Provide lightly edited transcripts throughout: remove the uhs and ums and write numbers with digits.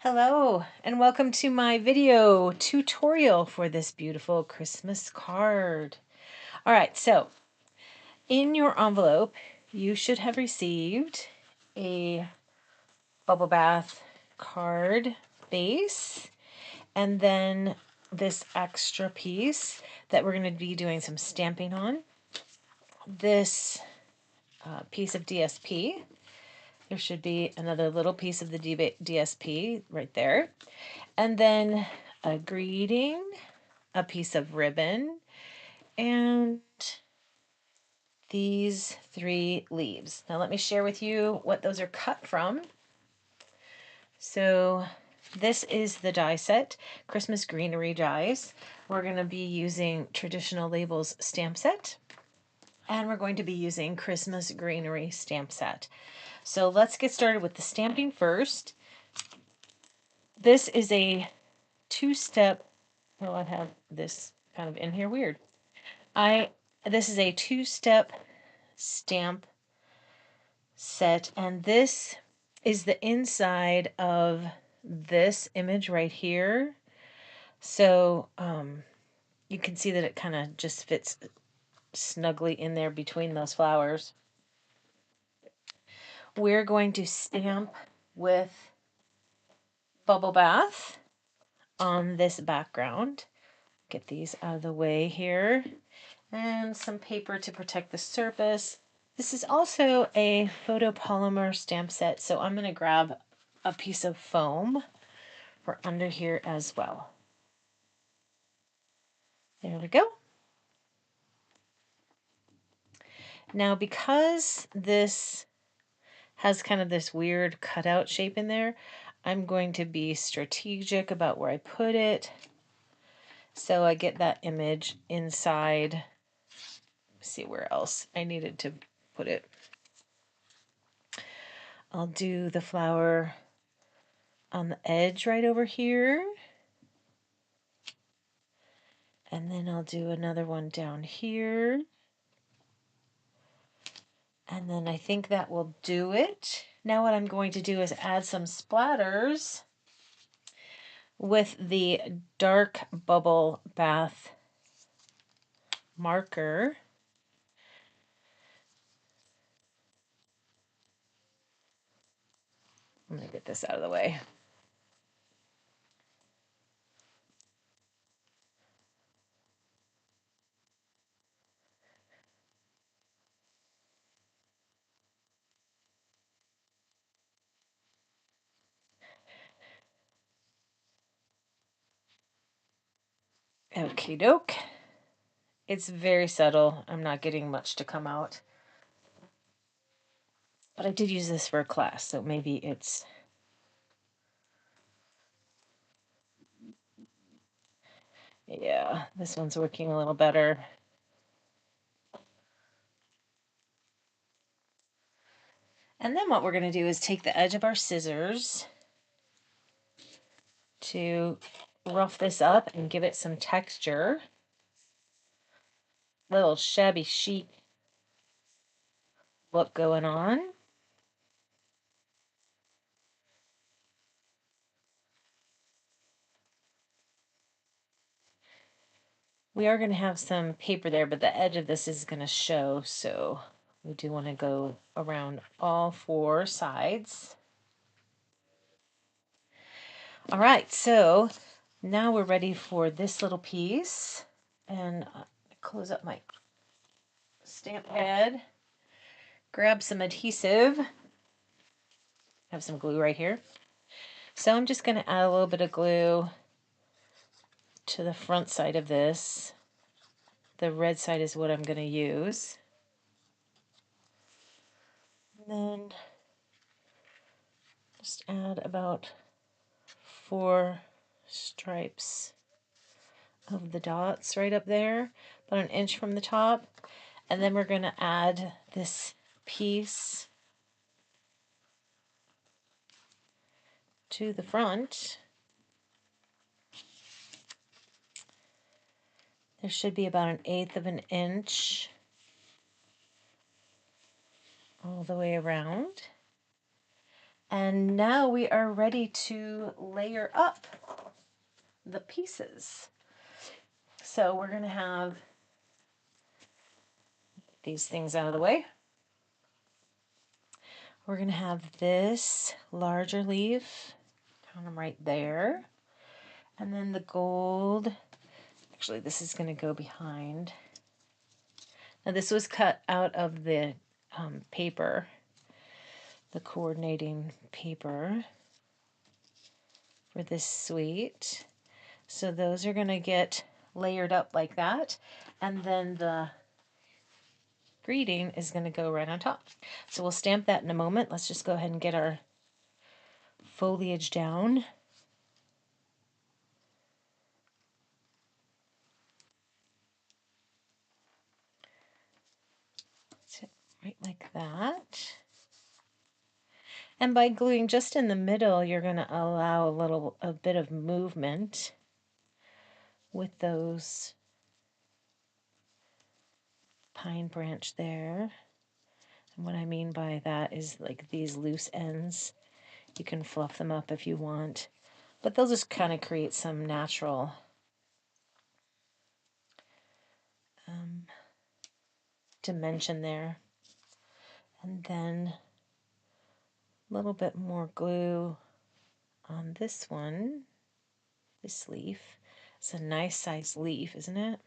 Hello and welcome to my video tutorial for this beautiful Christmas card. All right, so in your envelope, you should have received a bubble bath card base and then this extra piece that we're going to be doing some stamping on. This piece of DSP. There should be another little piece of the DSP right there. And then a greeting, a piece of ribbon, and these 3 leaves. Now let me share with you what those are cut from. So this is the die set, Christmas Greenery dies. We're going to be using Traditional Labels stamp set, and we're going to be using Christmas Greenery stamp set. So let's get started with the stamping first. This is a 2-step, well, I have this kind of in here weird. This is a 2-step stamp set, and this is the inside of this image right here. So you can see that it kind of just fits snugly in there between those flowers. We're going to stamp with Bubble Bath on this background. Get these out of the way here. And some paper to protect the surface. This is also a photopolymer stamp set, so I'm going to grab a piece of foam for under here as well. There we go. Now, because this has kind of this weird cutout shape in there, I'm going to be strategic about where I put it so I get that image inside. Let's see where else I needed to put it. I'll do the flower on the edge right over here. And then I'll do another one down here. And then I think that will do it. Now what I'm going to do is add some splatters with the dark bubble bath marker. I'm going to get this out of the way. Okie doke. It's very subtle. I'm not getting much to come out. But I did use this for a class, so maybe it's... Yeah, this one's working a little better. And then what we're going to do is take the edge of our scissors to rough this up and give it some texture. Little shabby chic look going on. We are going to have some paper there, but the edge of this is going to show, so we do want to go around all 4 sides. All right, so now we're ready for this little piece, and close up my stamp pad, grab some adhesive, have some glue right here. So I'm just going to add a little bit of glue to the front side of this. The red side is what I'm going to use. And then just add about 4 stripes of the dots right up there, about 1 inch from the top. And then we're going to add this piece to the front. There should be about 1/8 of an inch all the way around. And now we are ready to layer up the pieces. So we're going to have these things out of the way. We're going to have this larger leaf, kind of right there. And then the gold, actually this is going to go behind. Now this was cut out of the paper, the coordinating paper for this suite. So those are going to get layered up like that. And then the greeting is going to go right on top. So we'll stamp that in a moment. Let's just go ahead and get our foliage down. Right like that. And by gluing just in the middle, you're going to allow a bit of movement with those pine branch there. And what I mean by that is like these loose ends. You can fluff them up if you want, but they'll just kind of create some natural dimension there. And then a little bit more glue on this one, this leaf. It's a nice size leaf, isn't it?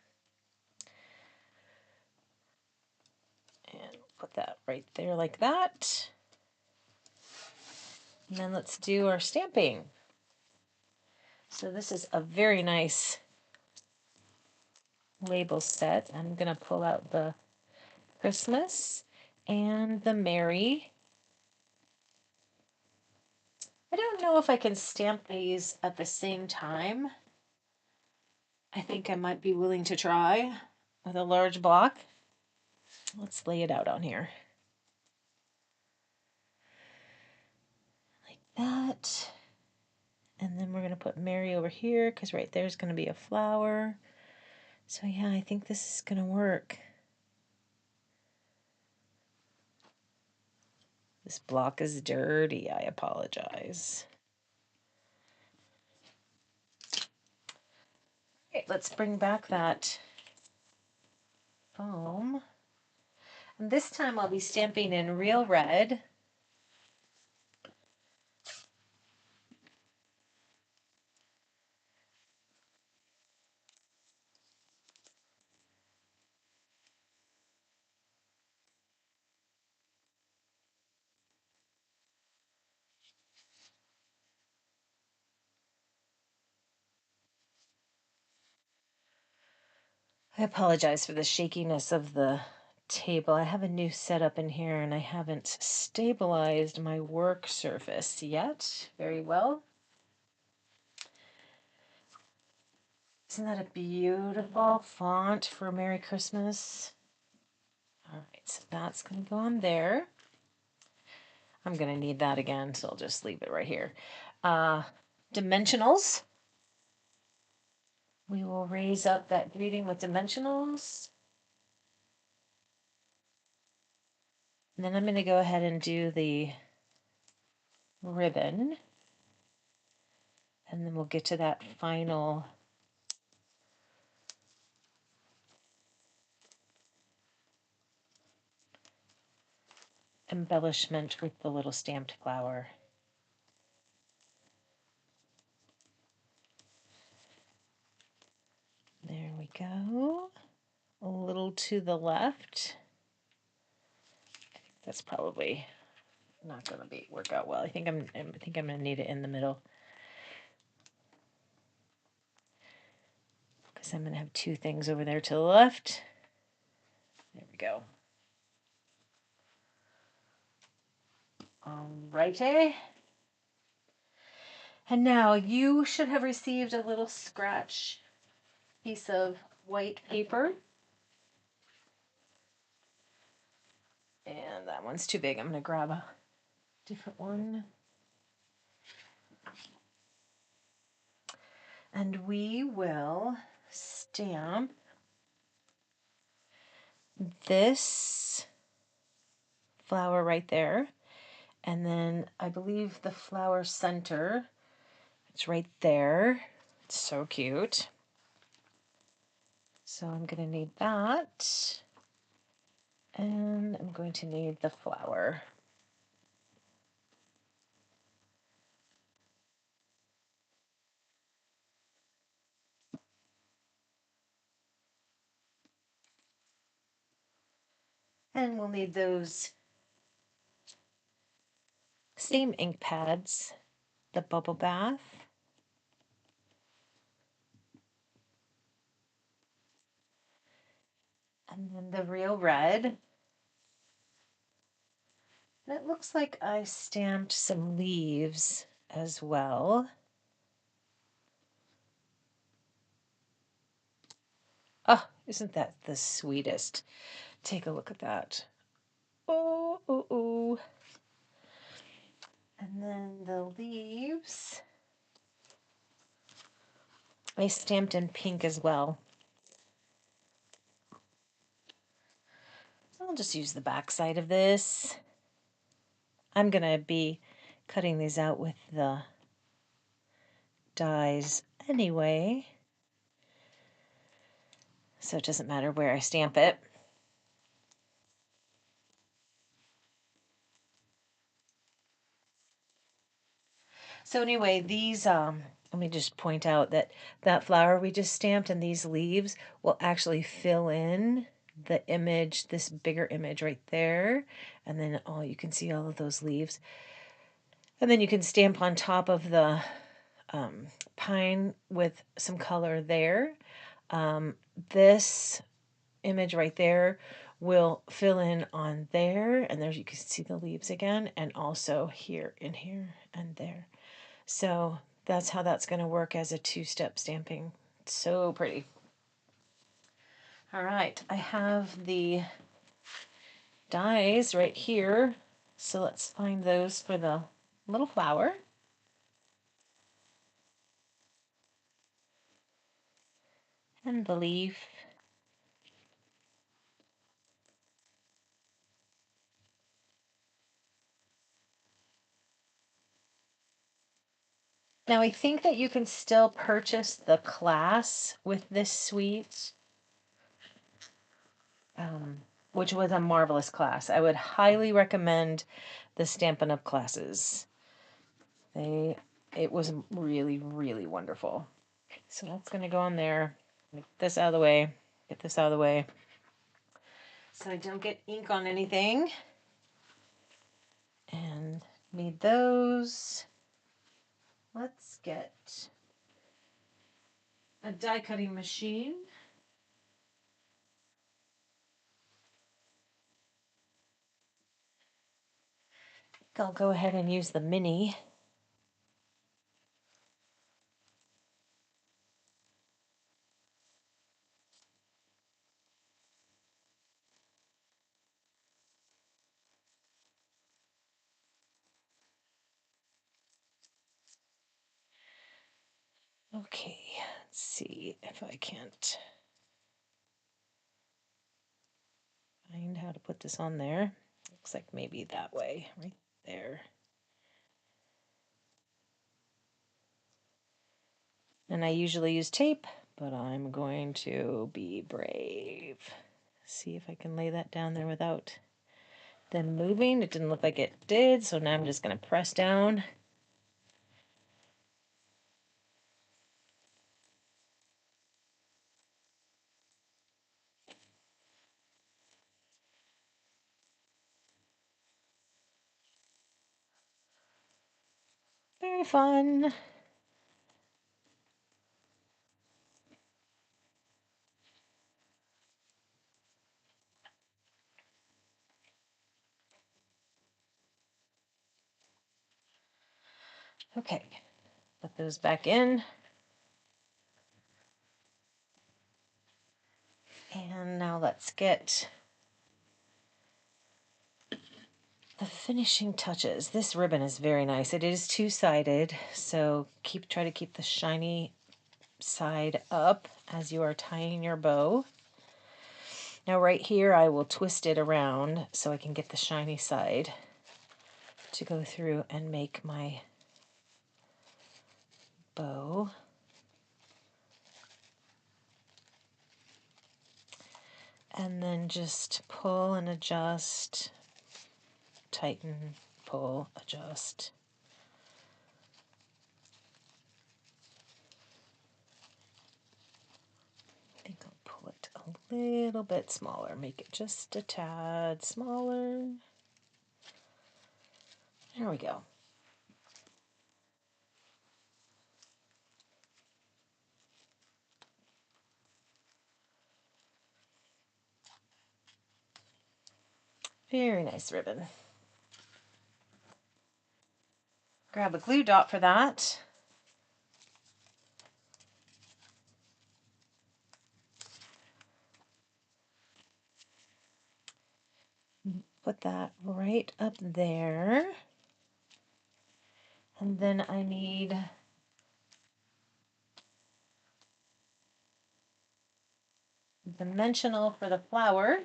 And put that right there like that. And then let's do our stamping. So this is a very nice label set. I'm going to pull out the Christmas and the Merry. I don't know if I can stamp these at the same time. I think I might be willing to try with a large block. Let's lay it out on here. Like that. And then we're going to put Merry over here because right there's going to be a flower. So yeah, I think this is going to work. This block is dirty. I apologize. Okay, let's bring back that foam. And this time I'll be stamping in Real Red. I apologize for the shakiness of the table. I have a new setup in here and I haven't stabilized my work surface yet very well. Isn't that a beautiful font for Merry Christmas? All right, so that's going to go on there. I'm going to need that again, so I'll just leave it right here. Dimensionals. We will raise up that greeting with dimensionals. And then I'm going to go ahead and do the ribbon. And then we'll get to that final embellishment with the little stamped flower. There we go. A little to the left. That's probably not going to work out well. I think I'm going to need it in the middle. Because I'm going to have two things over there to the left. There we go. Alrighty. And now you should have received a little scratch piece of white paper. And that one's too big. I'm going to grab a different one. And we will stamp this flower right there. And then I believe the flower center, it's right there. It's so cute. So I'm going to need that. And I'm going to need the flower. And we'll need those same ink pads, the Bubble Bath. And then the Real Red. And it looks like I stamped some leaves as well. Oh, isn't that the sweetest? Take a look at that. Oh, oh, oh. And then the leaves, I stamped in pink as well. I'll just use the back side of this. I'm going to be cutting these out with the dies anyway, so it doesn't matter where I stamp it. So anyway, these, let me just point out that that flower we just stamped and these leaves will actually fill in the image, this bigger image right there. And then, oh, you can see all of those leaves. And then you can stamp on top of the pine with some color there. This image right there will fill in on there, and there you can see the leaves again, and also here and here and there. So that's how that's going to work as a two-step stamping. It's so pretty. All right, I have the dies right here, so let's find those for the little flower. And the leaf. Now I think that you can still purchase the class with this suite, which was a marvelous class. I would highly recommend the Stampin' Up! Classes. It was really, really wonderful. So that's going to go on there. Get this out of the way. Get this out of the way. So I don't get ink on anything. And need those. Let's get a die cutting machine. I'll go ahead and use the mini. Okay, let's see if I can't find how to put this on there. Looks like maybe that way, right there. And I usually use tape, but I'm going to be brave. See if I can lay that down there without them moving. It didn't look like it did, so now I'm just going to press down. Very fun. Okay, put those back in. And now let's get the finishing touches. This ribbon is very nice. It is two-sided, so try to keep the shiny side up as you are tying your bow. Now right here I will twist it around so I can get the shiny side. to go through and make my bow. And then just pull and adjust, tighten, pull, adjust. I think I'll pull it a little bit smaller, make it just a tad smaller. There we go. Very nice ribbon. Grab a glue dot for that. Put that right up there. And then I need dimensional for the flower.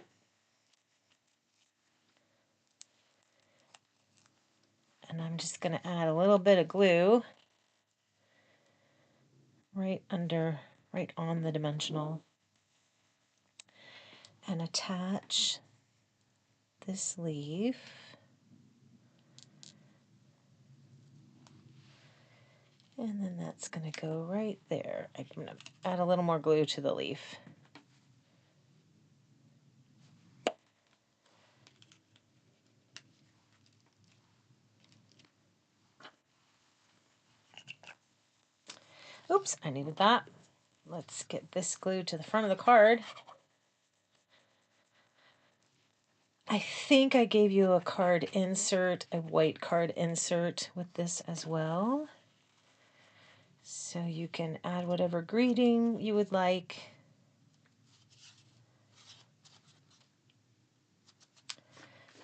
And I'm just going to add a little bit of glue right on the dimensional. And attach this leaf. And then that's going to go right there. I'm going to add a little more glue to the leaf. Oops, I needed that. Let's get this glued to the front of the card. I think I gave you a card insert, a white card insert with this as well. So you can add whatever greeting you would like.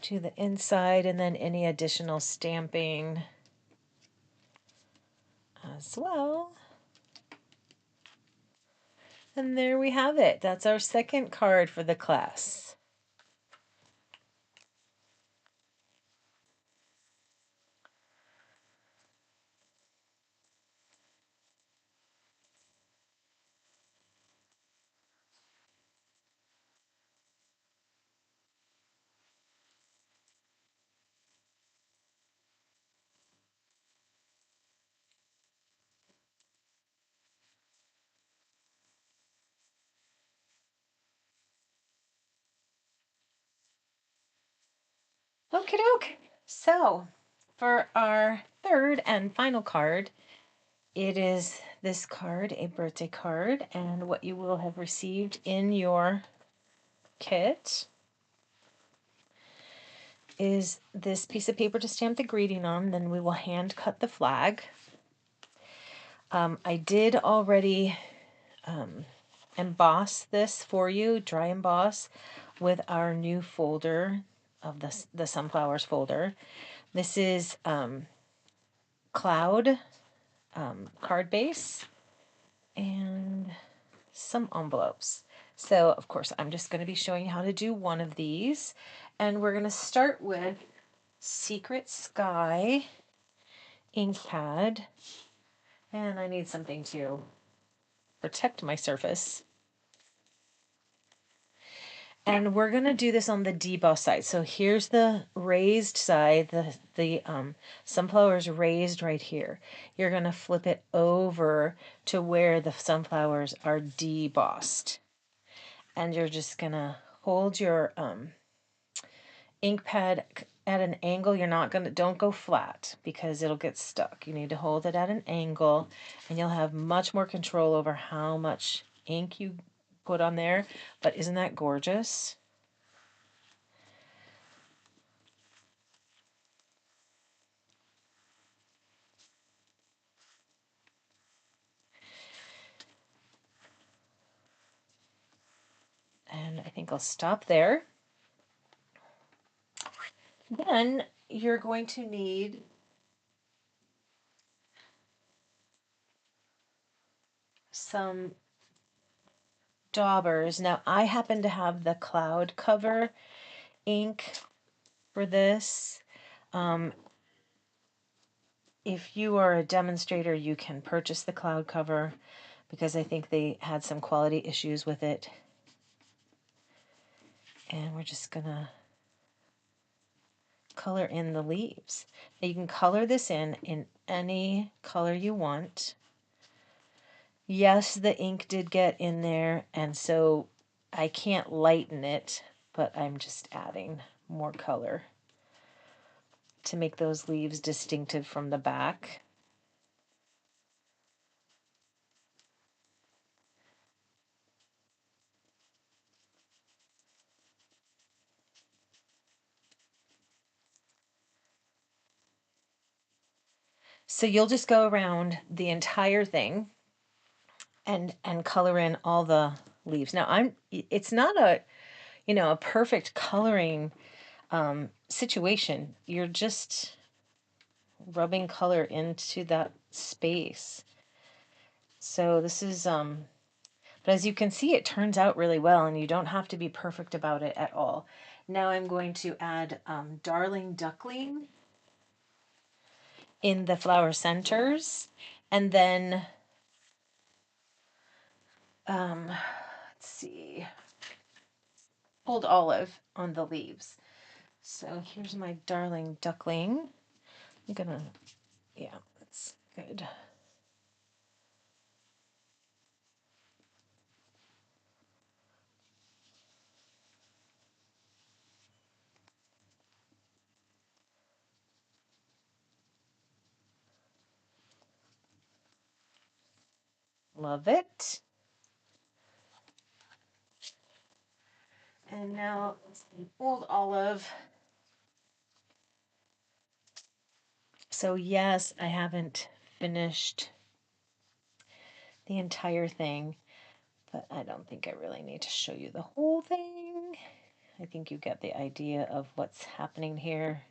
To the inside, and then any additional stamping as well. And there we have it. That's our second card for the class. Okie doke. So for our third and final card, it is this card, a birthday card, and what you will have received in your kit is this piece of paper to stamp the greeting on. Then we will hand cut the flag. I did already emboss this for you, dry emboss, with our new folder of the sunflowers folder. This is cloud card base and some envelopes. So of course I'm just going to be showing you how to do one of these, and we're going to start with Secret Sky ink pad, and I need something to protect my surface. And we're going to do this on the deboss side. So here's the raised side, the sunflowers raised right here. You're going to flip it over to where the sunflowers are debossed. And you're just going to hold your ink pad at an angle. You're not going to, don't go flat because it'll get stuck. You need to hold it at an angle, and you'll have much more control over how much ink you put on there. But isn't that gorgeous? And I think I'll stop there. Then you're going to need some daubers. Now I happen to have the cloud cover ink for this. if you are a demonstrator, you can purchase the cloud cover because I think they had some quality issues with it. And we're just gonna color in the leaves. Now you can color this in any color you want. Yes, the ink did get in there, and so I can't lighten it, but I'm just adding more color to make those leaves distinctive from the back. So you'll just go around the entire thing and color in all the leaves. Now it's not a, a perfect coloring situation. You're just rubbing color into that space. So this is but as you can see, it turns out really well, and you don't have to be perfect about it at all. Now I'm going to add Darling Duckling in the flower centers, and then let's see, Old Olive on the leaves. So here's my Darling Duckling. I'm gonna, yeah, that's good. Love it. And now Old Olive. So yes, I haven't finished the entire thing, but I don't think I really need to show you the whole thing. I think you get the idea of what's happening here.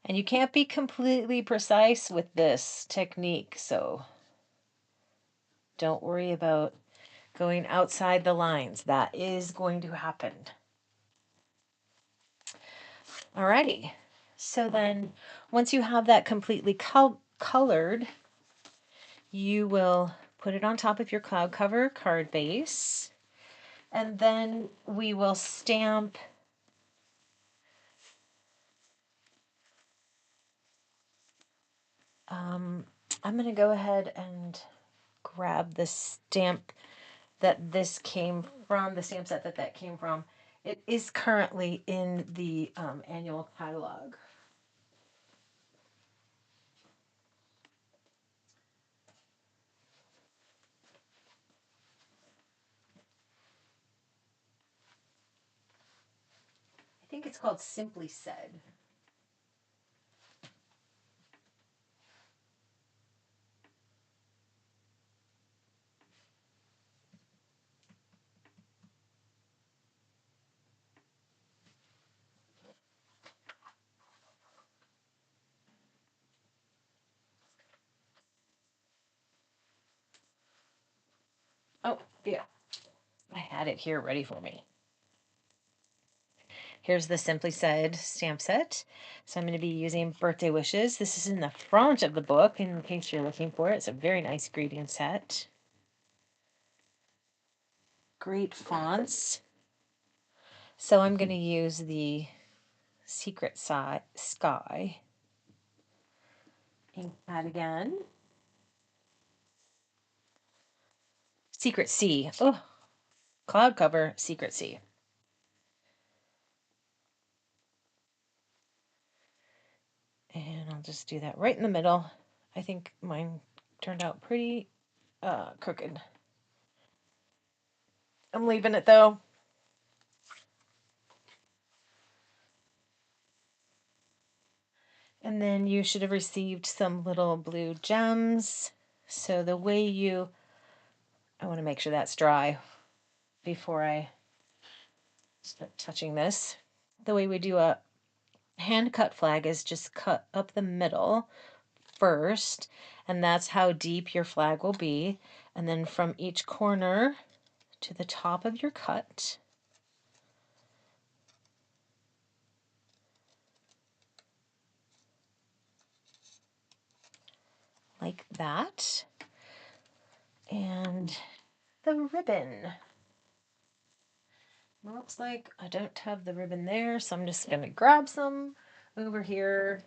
And you can't be completely precise with this technique, so don't worry about going outside the lines. That is going to happen. Alrighty. So then once you have that completely colored, you will put it on top of your cloud cover card base, and then we will stamp I'm going to go ahead and grab the stamp that this came from, the stamp set that came from. It is currently in the annual catalog. I think it's called Simply Said. Oh, yeah. I had it here ready for me. Here's the Simply Said stamp set. So I'm going to be using Birthday Wishes. This is in the front of the book in case you're looking for it. It's a very nice gradient set. Great fonts. So I'm going to use the Secret Sky ink pad again. Secret Sea. Oh, cloud cover, Secret Sea. And I'll just do that right in the middle. I think mine turned out pretty crooked. I'm leaving it though. And then you should have received some little blue gems. So the way I want to make sure that's dry before I start touching this. The way we do a hand cut flag is just cut up the middle first, And that's how deep your flag will be. And then from each corner to the top of your cut, like that. And the ribbon. Looks like I don't have the ribbon there, so I'm just gonna grab some over here.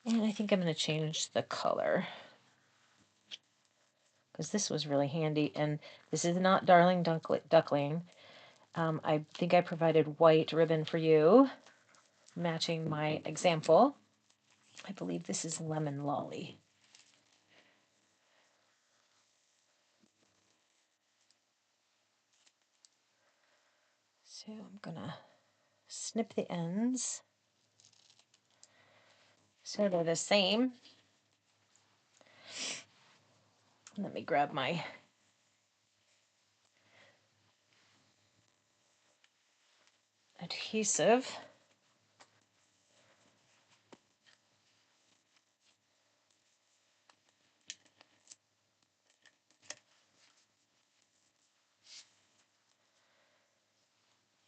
And I think I'm gonna change the color because this was really handy. And this is not Darling Duckling. I think I provided white ribbon for you, matching my example. I believe this is Lemon Lolly. So I'm gonna snip the ends so they're the same. Let me grab my adhesive.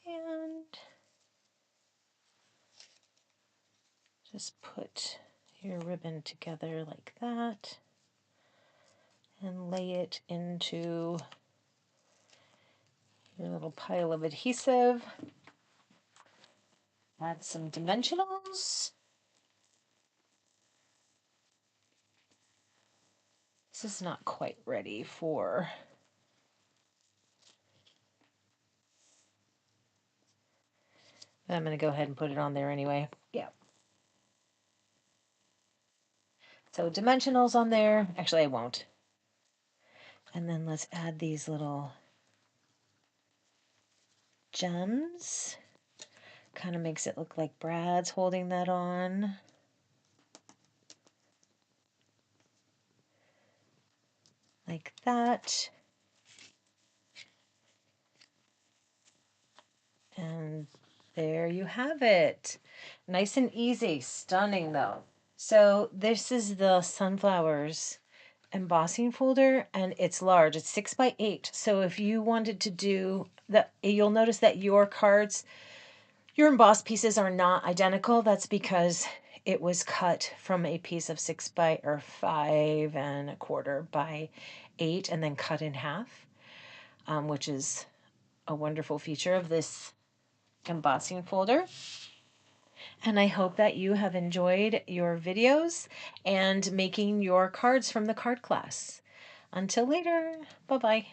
And just put your ribbon together like that and lay it into your little pile of adhesive. Add some dimensionals. This is not quite ready for I'm going to go ahead and put it on there anyway. Yeah. So dimensionals on there. Actually, I won't. And then let's add these little gems. Kind of makes it look like Brad's holding that on. Like that. And there you have it. Nice and easy. Stunning though. So this is the sunflowers embossing folder, and it's large. It's 6x8. So if you wanted to do that, you'll notice that your cards, your embossed pieces are not identical. That's because it was cut from a piece of 5.25 by 8 and then cut in half, which is a wonderful feature of this embossing folder. And I hope that you have enjoyed your videos and making your cards from the card class. Until later, bye-bye.